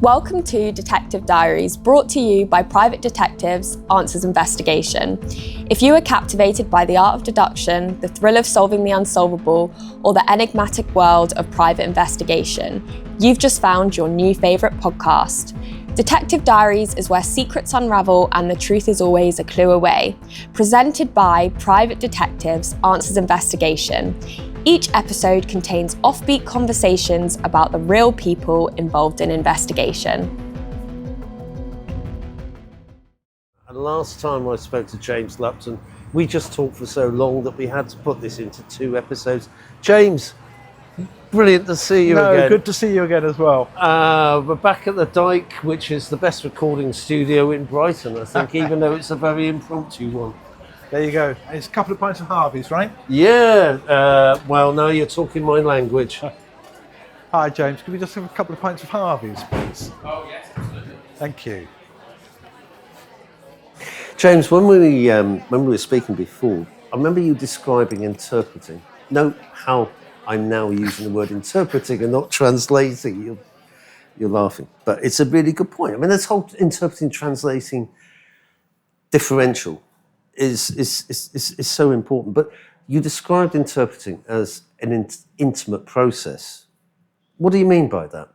Welcome to Detective Diaries, brought to you by private detectives, Answers Investigation. If you are captivated by the art of deduction, the thrill of solving the unsolvable, or the enigmatic world of private investigation, you've just found your new favourite podcast. Detective Diaries is where secrets unravel and the truth is always a clue away. Presented by private detectives, Answers Investigation. Each episode contains offbeat conversations about the real people involved in investigation. And last time I spoke to James Lupton, we just talked for so long that we had to put this into 2 episodes. James, brilliant to see you again. Good to see you again as well. We're back at the Dyke, which is the best recording studio in Brighton, I think, even though it's a very impromptu one. There you go. It's a couple of pints of Harvey's, right? Yeah, well, now you're talking my language. Hi, James. Can we just have a couple of pints of Harvey's, please? Oh, yes, absolutely. Thank you. James, when we were speaking before, I remember you describing interpreting. Note how I'm now using the word interpreting and not translating. You're laughing, but it's a really good point. I mean, this whole interpreting, translating differential is so important. But you described interpreting as an intimate process. What do you mean by that?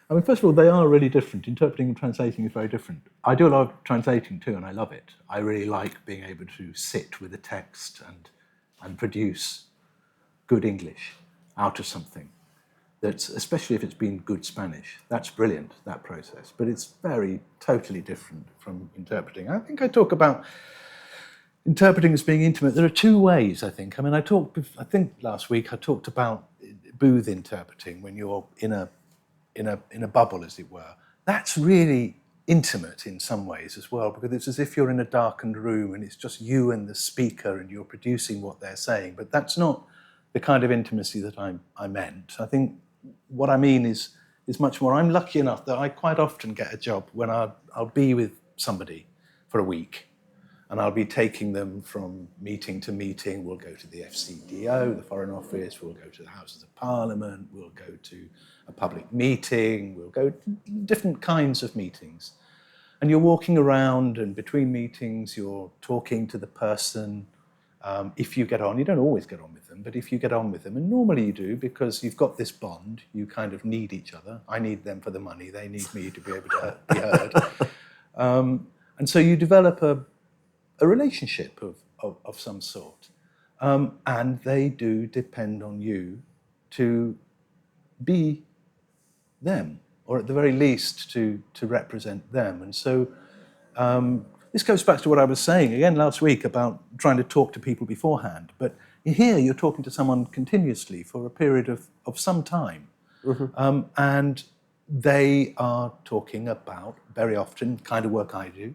I mean, first of all, they are really different. Interpreting and translating is very different. I do a lot of translating too, and I love it. I really like being able to sit with a text and produce good English out of something. That's, especially if it's been good Spanish. That's brilliant, that process. But it's totally different from interpreting. I think I talk about interpreting as being intimate. There are 2 ways, I think. I mean, I think last week I talked about booth interpreting, when you're in a bubble, as it were. That's really intimate in some ways as well, because it's as if you're in a darkened room and it's just you and the speaker and you're producing what they're saying. But that's not the kind of intimacy that I meant. I think what I mean is much more. I'm lucky enough that I quite often get a job when I'll be with somebody for a week, and I'll be taking them from meeting to meeting. We'll go to the FCDO, the Foreign Office, we'll go to the Houses of Parliament, we'll go to a public meeting, we'll go to different kinds of meetings. And you're walking around, and between meetings you're talking to the person. If you get on, you don't always get on with them, but if you get on with them, and normally you do, because you've got this bond, you kind of need each other. I need them for the money, they need me to be able to be heard. And so you develop a relationship of some sort. And they do depend on you to be them, or at the very least to represent them. And so this goes back to what I was saying again last week about trying to talk to people beforehand. But here you're talking to someone continuously for a period of some time. Mm-hmm. And they are talking about, very often, the kind of work I do.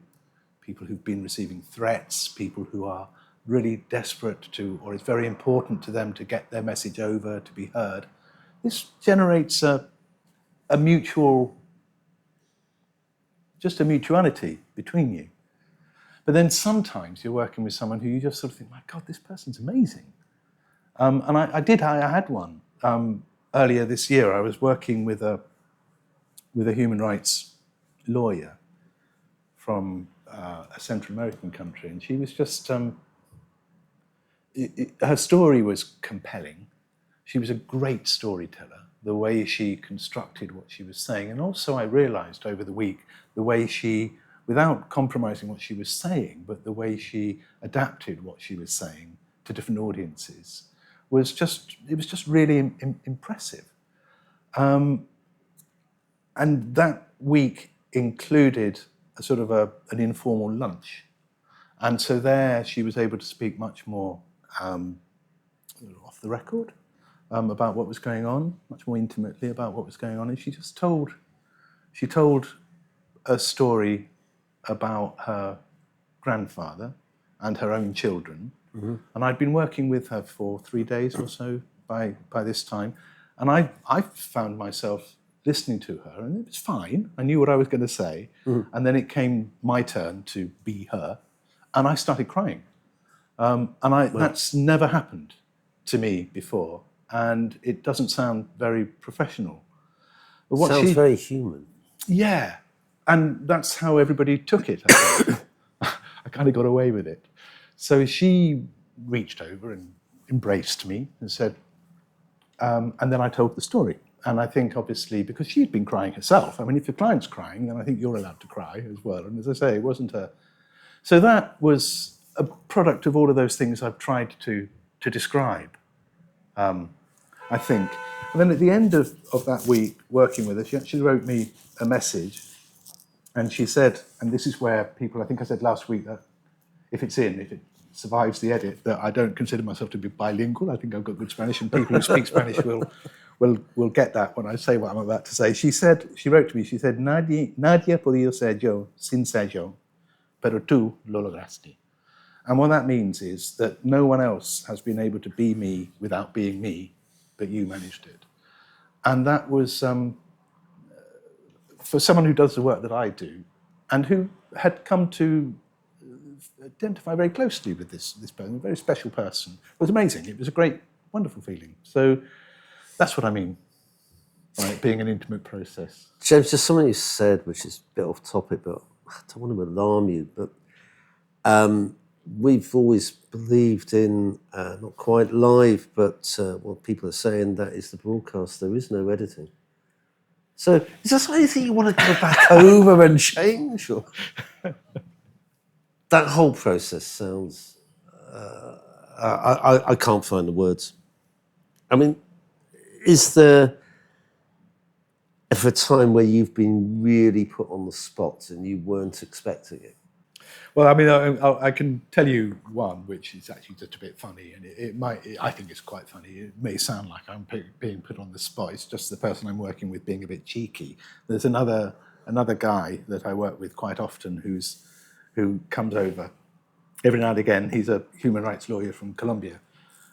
People who've been receiving threats, people who are really desperate to, or it's very important to them to get their message over, to be heard. This generates a mutuality between you. But then sometimes you're working with someone who you just sort of think, my God, this person's amazing. And I had one earlier this year. I was working with a human rights lawyer from a Central American country, and she was just, her story was compelling. She was a great storyteller, the way she constructed what she was saying. And also I realized over the week, the way she, without compromising what she was saying, but the way she adapted what she was saying to different audiences was just really impressive. And that week included a sort of an informal lunch. And so there she was able to speak much more off the record about what was going on, much more intimately about what was going on. And she told a story about her grandfather and her own children. Mm-hmm. And I'd been working with her for 3 days or so by this time. And I found myself listening to her, and it was fine. I knew what I was going to say. Mm-hmm. And then it came my turn to be her, and I started crying. That's never happened to me before, and it doesn't sound very professional. But what Sounds very human. Yeah, and that's how everybody took it. I think. I kind of got away with it. So she reached over and embraced me and said, and then I told the story. And I think, obviously, because she'd been crying herself. I mean, if your client's crying, then I think you're allowed to cry as well. And as I say, it wasn't her. So that was a product of all of those things I've tried to describe, I think. And then at the end of that week working with her, she actually wrote me a message. And she said, and this is where people, I think I said last week that if it survives the edit, that I don't consider myself to be bilingual. I think I've got good Spanish, and people who speak Spanish will get that when I say what I'm about to say. She wrote to me, she said, nadie ha podido ser yo sin ser yo, pero tú lo lograste. And what that means is that no one else has been able to be me without being me, but you managed it. And that was, for someone who does the work that I do, and who had come to identify very closely with this person, a very special person, it was amazing. It was a great, wonderful feeling. So that's what I mean by it being an intimate process. James, just something you said, which is a bit off topic, but I don't want to alarm you, but we've always believed in, not quite live, but what people are saying, that is the broadcast. There is no editing. So is there something you want to go back over and change? Or? That whole process sounds... I can't find the words. I mean, is there ever a time where you've been really put on the spot and you weren't expecting it? Well, I mean, I can tell you one, which is actually just a bit funny, and I think it's quite funny. It may sound like I'm being put on the spot. It's just the person I'm working with being a bit cheeky. There's another guy that I work with quite often who comes over every now and again. He's a human rights lawyer from Colombia.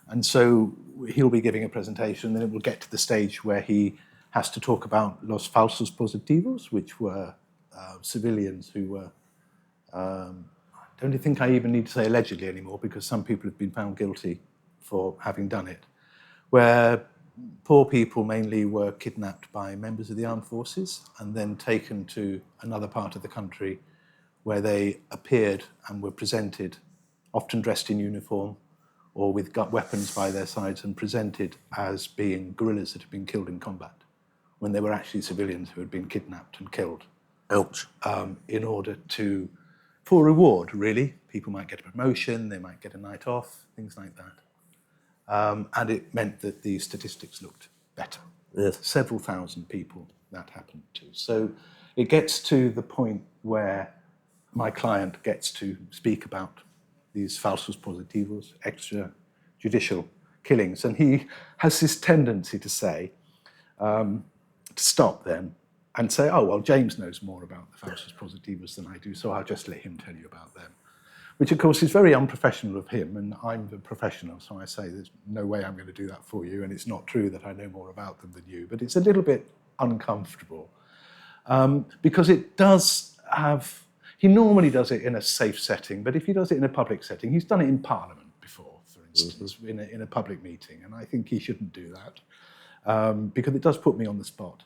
And so he'll be giving a presentation, and it will get to the stage where he has to talk about los falsos positivos, which were civilians who were... I don't think I even need to say allegedly anymore, because some people have been found guilty for having done it, where poor people mainly were kidnapped by members of the armed forces and then taken to another part of the country where they appeared and were presented, often dressed in uniform or with weapons by their sides, and presented as being guerrillas that had been killed in combat, when they were actually civilians who had been kidnapped and killed. Ouch. In order to... for reward, really. People might get a promotion, they might get a night off, things like that. And it meant that the statistics looked better. Yes. Several thousand people that happened to. So it gets to the point where my client gets to speak about these falsos positivos, extrajudicial killings. And he has this tendency to say, to stop them, and say, oh, well, James knows more about the falsos positivos than I do, so I'll just let him tell you about them. Which, of course, is very unprofessional of him, and I'm the professional, so I say there's no way I'm going to do that for you, and it's not true that I know more about them than you, but it's a little bit uncomfortable, because it does have... He normally does it in a safe setting, but if he does it in a public setting, he's done it in Parliament before, for instance, in a public meeting, and I think he shouldn't do that, because it does put me on the spot.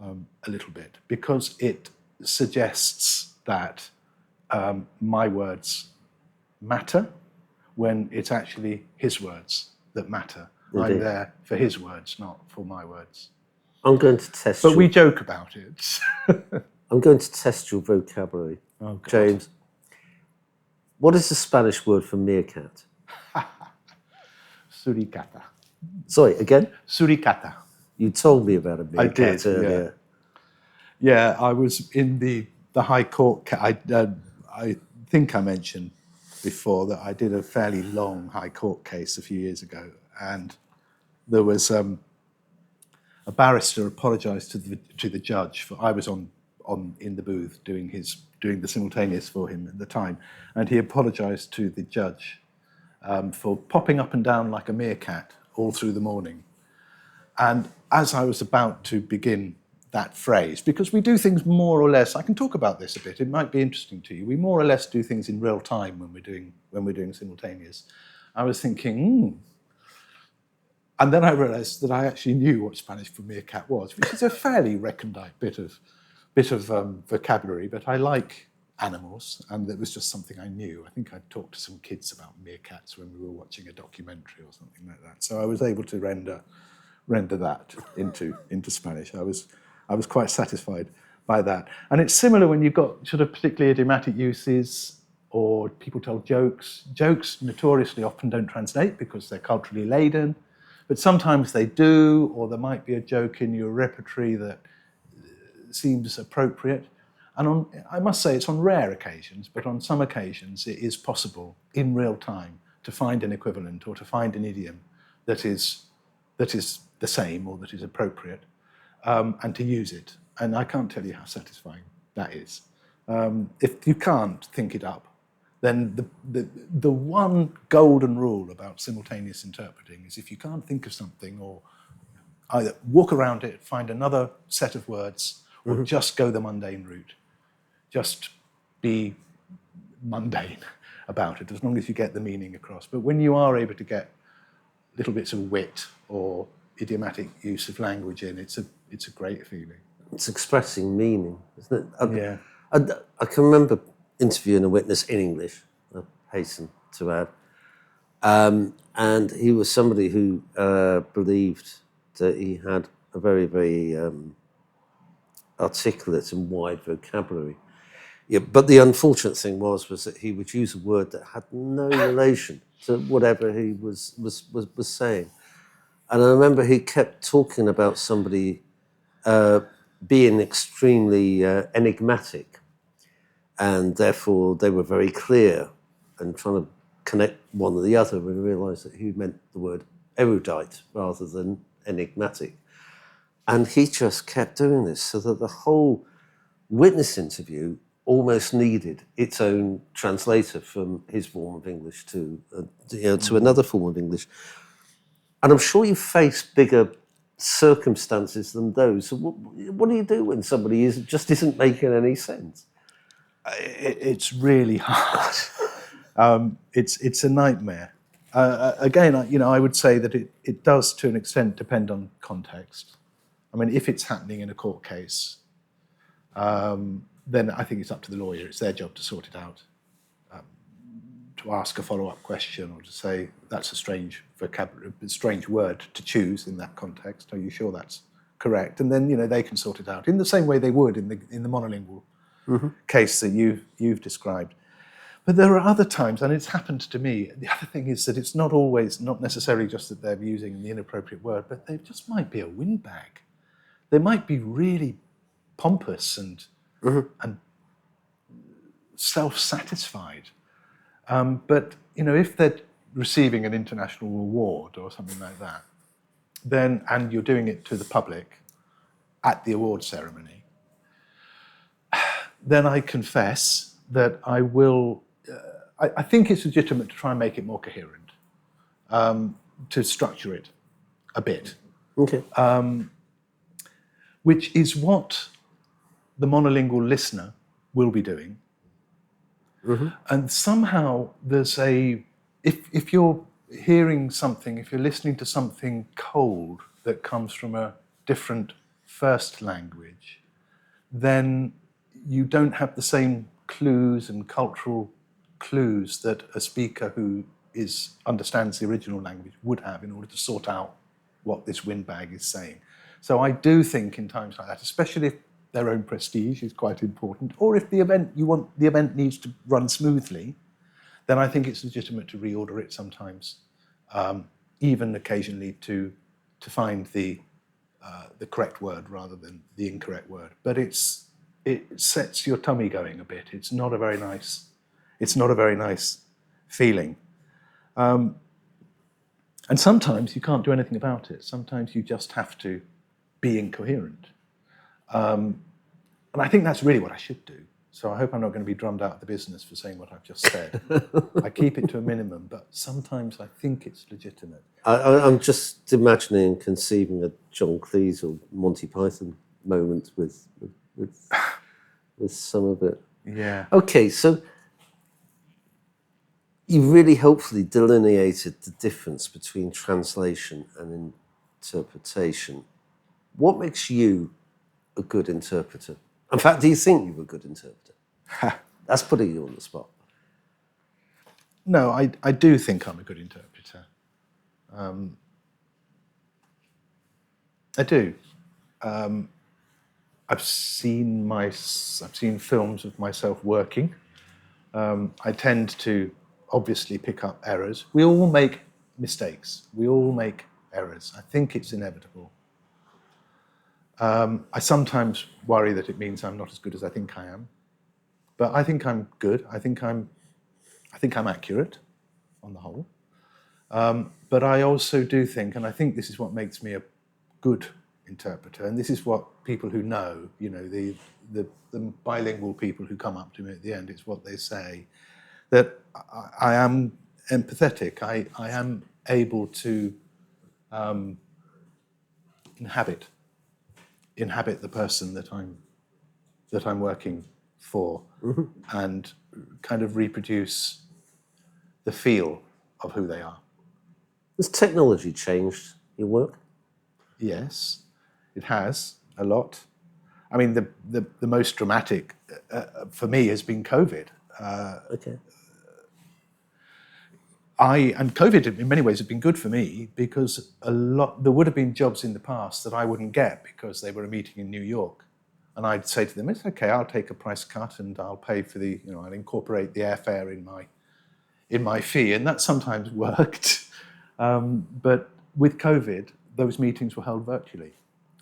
A little bit, because it suggests that my words matter when it's actually his words that matter. Indeed. I'm there for his words, not for my words. I'm going to test But we joke about it. I'm going to test your vocabulary. Oh, God. James, what is the Spanish word for meerkat? Suricata. Sorry, again? Suricata. You told me about a meerkat earlier. Yeah, I was in the High Court. I think I mentioned before that I did a fairly long High Court case a few years ago, and there was a barrister apologised to the judge for... I was on in the booth doing the simultaneous for him at the time, and he apologised to the judge for popping up and down like a meerkat all through the morning. And as I was about to begin that phrase, because we do things more or less, I can talk about this a bit, it might be interesting to you, we more or less do things in real time when we're doing simultaneous. I was thinking, And then I realised that I actually knew what Spanish for meerkat was, which is a fairly recondite bit of vocabulary, but I like animals, and it was just something I knew. I think I talked to some kids about meerkats when we were watching a documentary or something like that. So I was able to render that into Spanish. I was quite satisfied by that. And it's similar when you've got sort of particularly idiomatic uses, or people tell jokes. Jokes notoriously often don't translate because they're culturally laden, but sometimes they do, or there might be a joke in your repertory that seems appropriate. And I must say it's on rare occasions, but on some occasions it is possible in real time to find an equivalent or to find an idiom that is the same or that is appropriate, and to use it. And I can't tell you how satisfying that is. If you can't think it up, then the one golden rule about simultaneous interpreting is if you can't think of something, or either walk around it, find another set of words, or just go the mundane route. Just be mundane about it, as long as you get the meaning across. But when you are able to get little bits of wit or idiomatic use of language in, it's a great feeling. It's expressing meaning, isn't it? Yeah. I can remember interviewing a witness in English, I hasten to add, and he was somebody who believed that he had a very, very articulate and wide vocabulary. Yeah, but the unfortunate thing was that he would use a word that had no relation to whatever he was saying. And I remember he kept talking about somebody being extremely enigmatic, and therefore they were very clear and trying to connect one or the other, and realised that he meant the word erudite rather than enigmatic. And he just kept doing this, so that the whole witness interview almost needed its own translator from his form of English to another form of English. And I'm sure you face bigger circumstances than those. So what do you do when somebody just isn't making any sense? It's really hard. It's a nightmare. Again, I would say that it does to an extent depend on context. I mean, if it's happening in a court case, then I think it's up to the lawyer. It's their job to sort it out, to ask a follow-up question, or to say, that's a strange vocabulary, a strange word to choose in that context. Are you sure that's correct? And then they can sort it out in the same way they would in the monolingual case that you've described. But there are other times, and it's happened to me. The other thing is that it's not necessarily just that they're using the inappropriate word, but they just might be a windbag. They might be really pompous and self-satisfied. But if they're receiving an international award or something like that, then, and you're doing it to the public at the award ceremony, then I confess that I will. I think it's legitimate to try and make it more coherent, to structure it a bit. Okay. Which is what the monolingual listener will be doing. And somehow there's if you're hearing something, if you're listening to something cold that comes from a different first language, then you don't have the same clues and cultural clues that a speaker who understands the original language would have in order to sort out what this windbag is saying. So I do think in times like that, especially if their own prestige is quite important, or if the event needs to run smoothly, then I think it's legitimate to reorder it sometimes, even occasionally to find the correct word rather than the incorrect word. But it sets your tummy going a bit. It's not a very nice feeling. And sometimes you can't do anything about it. Sometimes you just have to be incoherent. And I think that's really what I should do. So I hope I'm not going to be drummed out of the business for saying what I've just said. I keep it to a minimum, but sometimes I think it's legitimate. I'm just imagining and conceiving a John Cleese or Monty Python moment with some of it. Yeah. Okay, so You really helpfully delineated the difference between translation and interpretation. What makes you a good interpreter? In fact, do you think you're a good interpreter? That's putting you on the spot. No, I do think I'm a good interpreter. I do. I've seen films of myself working. I tend to obviously pick up errors. We all make mistakes. We all make errors. I think it's inevitable. I sometimes worry that it means I'm not as good as I think I am, but I think I'm good. I think I'm accurate on the whole. But I also do think, and I think this is what makes me a good interpreter, and this is what people who know, the bilingual people who come up to me at the end, it's what they say, that I am empathetic. I am able to inhabit the person that I'm working for, and kind of reproduce the feel of who they are. Has technology changed your work? Yes, it has a lot. I mean, the most dramatic for me has been COVID. Okay. And COVID in many ways has been good for me, because there would have been jobs in the past that I wouldn't get because they were a meeting in New York. And I'd say to them, it's okay, I'll take a price cut and I'll pay for I'll incorporate the airfare in my fee. And that sometimes worked. But with COVID, those meetings were held virtually.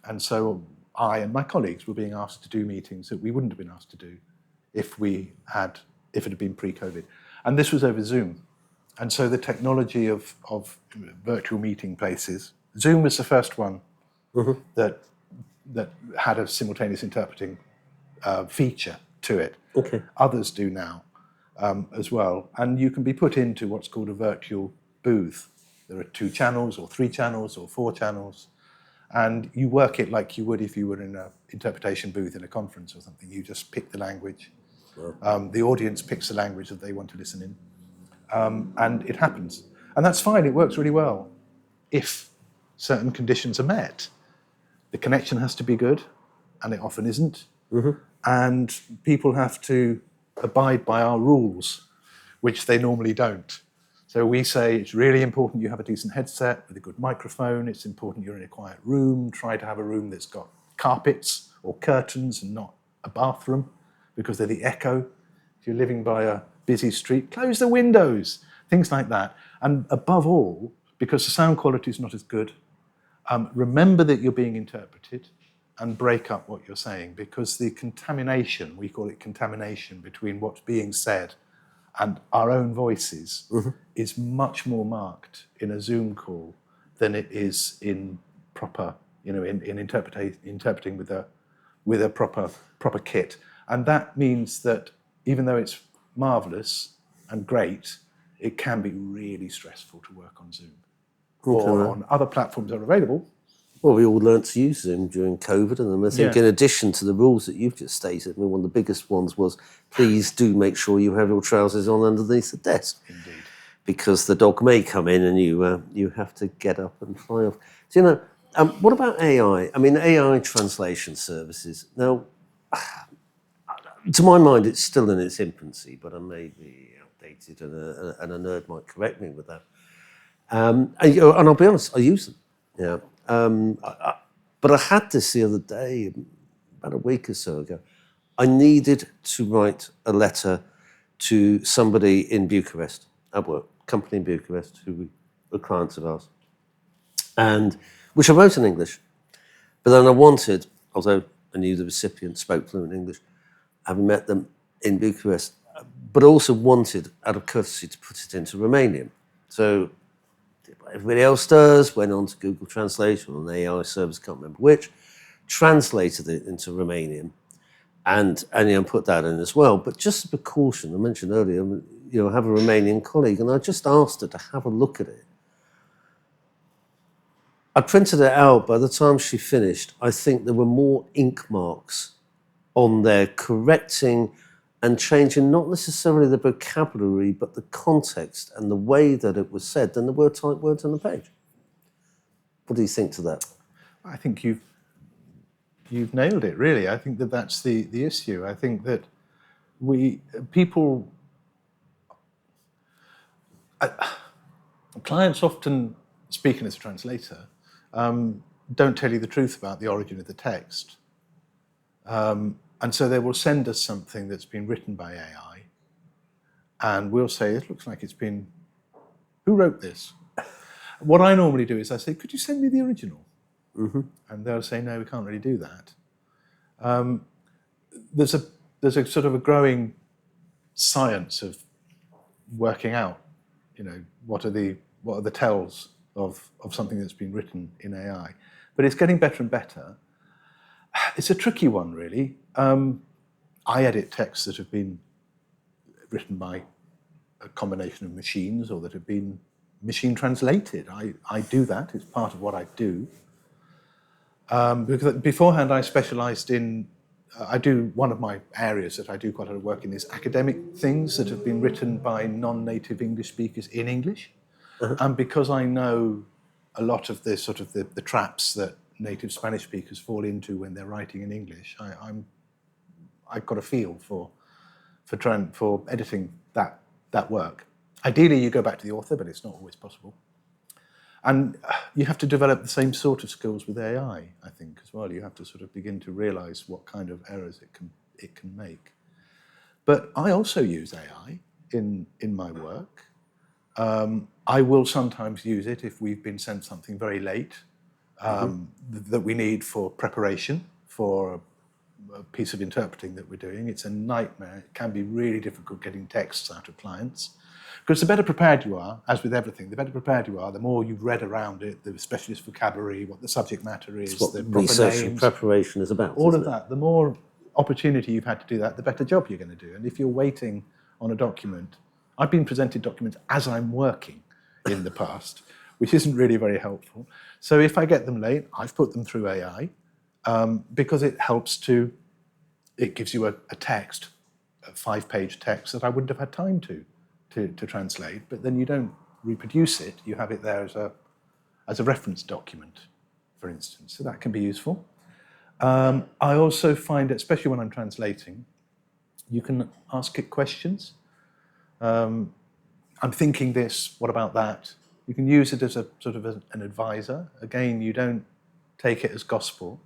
And so I and my colleagues were being asked to do meetings that we wouldn't have been asked to do if it had been pre-COVID. And this was over Zoom. And so the technology of virtual meeting places, Zoom was the first one that had a simultaneous interpreting feature to it. Okay. Others do now as well. And you can be put into what's called a virtual booth. There are 2 channels or 3 channels or 4 channels. And you work it like you would if you were in an interpretation booth in a conference or something. You just pick the language. The audience picks the language that they want to listen in. And it happens. And that's fine, it works really well if certain conditions are met. The connection has to be good, and it often isn't. And people have to abide by our rules, which they normally don't. So we say it's really important you have a decent headset with a good microphone. It's important you're in a quiet room. Try to have a room that's got carpets or curtains and not a bathroom, because they're the echo. If you're living by a busy street, close the windows, things like that. And above all, because the sound quality is not as good, remember that you're being interpreted and break up what you're saying, because the contamination, we call it contamination, between what's being said and our own voices is much more marked in a Zoom call than it is in proper, in interpreting with a proper kit. And that means that even though it's marvelous and great, it can be really stressful to work on Zoom or on other platforms that are available. Well, we all learnt to use Zoom during COVID, and I think in addition to the rules that you've just stated, I mean, one of the biggest ones was, please do make sure you have your trousers on underneath the desk. Indeed. Because the dog may come in and you have to get up and fly off. So, what about AI? I mean, AI translation services. Now, to my mind, it's still in its infancy, but I may be outdated, and a nerd might correct me with that. And I'll be honest, I use them. Yeah. But I had this the other day, about a week or so ago. I needed to write a letter to somebody in Bucharest at work, company in Bucharest, who were clients of ours, and which I wrote in English. But then I wanted, although I knew the recipient spoke fluent English, having met them in Bucharest, but also wanted, out of courtesy, to put it into Romanian. So what everybody else does, went on to Google Translate or an AI service, can't remember which, translated it into Romanian, and put that in as well. But just a precaution, I mentioned earlier, I have a Romanian colleague, and I just asked her to have a look at it. I printed it out. By the time she finished, I think there were more ink marks on there correcting and changing not necessarily the vocabulary, but the context and the way that it was said, then the word type words on the page. What do you think to that? I think you've nailed it, really. I think that that's the issue. I think that clients often, speaking as a translator, don't tell you the truth about the origin of the text. And so they will send us something that's been written by AI, and we'll say, it looks like it's been, who wrote this? What I normally do is I say, could you send me the original? Mm-hmm. And they'll say, no, we can't really do that. There's a sort of a growing science of working out, what are the tells of something that's been written in AI. But it's getting better and better. It's a tricky one, really. I edit texts that have been written by a combination of machines or that have been machine translated. I do that. It's part of what I do. Because beforehand I specialised in, one of my areas that I do quite a lot of work in is academic things that have been written by non-native English speakers in English. Uh-huh. And because I know a lot of the traps that native Spanish speakers fall into when they're writing in English, I've got a feel for editing that work. Ideally, you go back to the author, but it's not always possible. And you have to develop the same sort of skills with AI, I think, as well. You have to sort of begin to realise what kind of errors it can make. But I also use AI in my work. I will sometimes use it if we've been sent something very late that we need for preparation for a piece of interpreting that we're doing. It's a nightmare. It can be really difficult getting texts out of clients. Because the better prepared you are, as with everything, the better prepared you are, the more you've read around it, the specialist vocabulary, what the subject matter is, what the proper research names, and preparation is about. all of that. The more opportunity you've had to do that, the better job you're going to do. And if you're waiting on a document, I've been presented documents as I'm working in the past, which isn't really very helpful. So if I get them late, I've put them through AI because it gives you a text, a 5-page text that I wouldn't have had time to translate, but then you don't reproduce it. You have it there as a reference document, for instance. So that can be useful. I also find, especially when I'm translating, you can ask it questions. I'm thinking this, what about that? You can use it as a sort of an advisor. Again, you don't take it as gospel,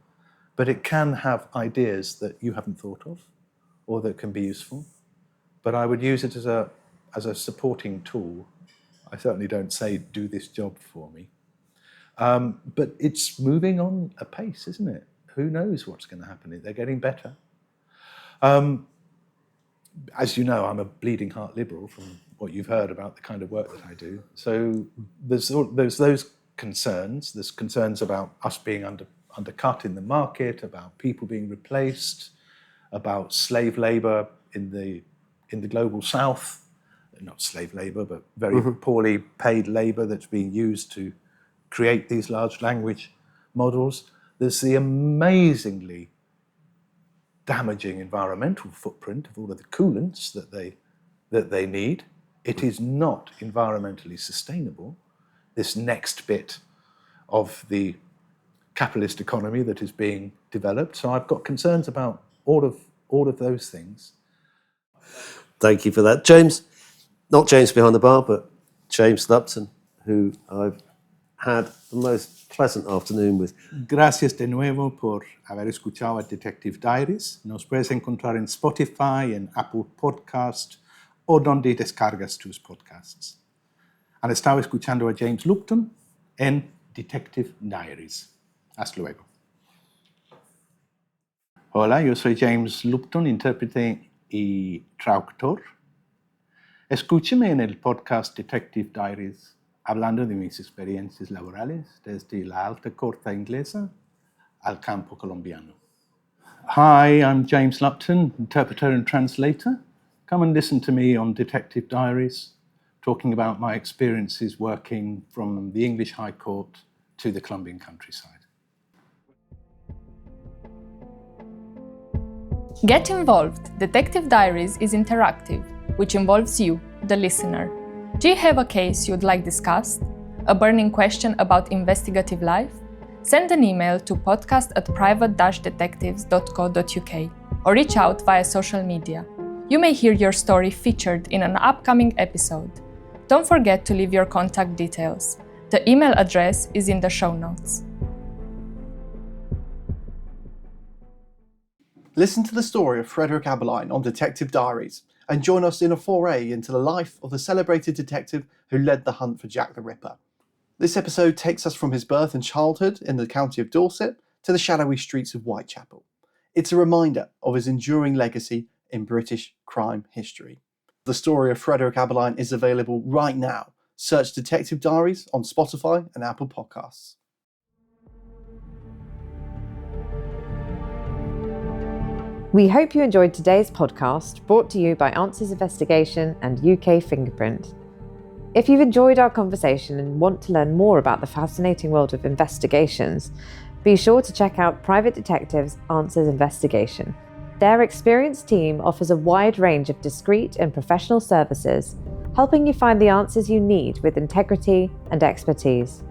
but it can have ideas that you haven't thought of or that can be useful. But I would use it as a supporting tool. I certainly don't say, do this job for me. But it's moving on apace, isn't it? Who knows what's going to happen? They're getting better. As you know, I'm a bleeding heart liberal from what you've heard about the kind of work that I do. So there's those concerns. There's concerns about us being undercut in the market, about people being replaced, about slave labour in the global south. Not slave labour, but very poorly paid labour that's being used to create these large language models. There's the amazingly damaging environmental footprint of all of the coolants that they need. It is not environmentally sustainable, this next bit of the capitalist economy that is being developed. So I've got concerns about all of those things. Thank you for that. James, not James behind the bar, but James Lupton, who I've had the most pleasant afternoon with. Gracias de nuevo por haber escuchado a Detective Diaries. Nos puedes encontrar en Spotify, en Apple Podcast o donde descargas tus podcasts. Han estado escuchando a James Lupton en Detective Diaries. Hasta luego. Hola, yo soy James Lupton, intérprete y traductor. Escúchame en el podcast Detective Diaries, hablando de mis experiencias laborales desde la alta corte inglesa al campo colombiano. Hi, I'm James Lupton, interpreter and translator. Come and listen to me on Detective Diaries, talking about my experiences working from the English High Court to the Colombian countryside. Get involved! Detective Diaries is interactive, which involves you, the listener. Do you have a case you'd like discussed? A burning question about investigative life? Send an email to podcast@private-detectives.co.uk or reach out via social media. You may hear your story featured in an upcoming episode. Don't forget to leave your contact details. The email address is in the show notes. Listen to the story of Frederick Aberline on Detective Diaries and join us in a foray into the life of the celebrated detective who led the hunt for Jack the Ripper. This episode takes us from his birth and childhood in the county of Dorset to the shadowy streets of Whitechapel. It's a reminder of his enduring legacy in British crime history. The story of Frederick Aberline is available right now. Search Detective Diaries on Spotify and Apple Podcasts. We hope you enjoyed today's podcast, brought to you by Answers Investigation and UK Fingerprint. If you've enjoyed our conversation and want to learn more about the fascinating world of investigations, be sure to check out Private Detectives Answers Investigation. Their experienced team offers a wide range of discreet and professional services, helping you find the answers you need with integrity and expertise.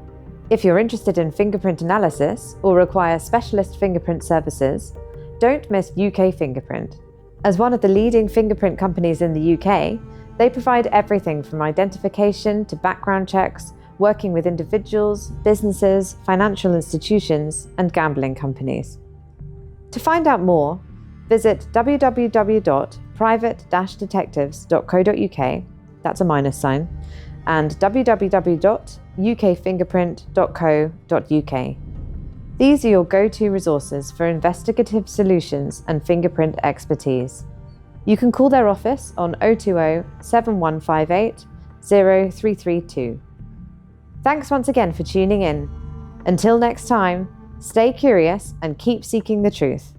If you're interested in fingerprint analysis or require specialist fingerprint services, don't miss UK Fingerprint. As one of the leading fingerprint companies in the UK, they provide everything from identification to background checks, working with individuals, businesses, financial institutions, and gambling companies. To find out more, visit www.private-detectives.co.uk, that's a minus sign, and www.ukfingerprint.co.uk. These are your go-to resources for investigative solutions and fingerprint expertise. You can call their office on 020 7158 0332. Thanks once again for tuning in. Until next time, stay curious and keep seeking the truth.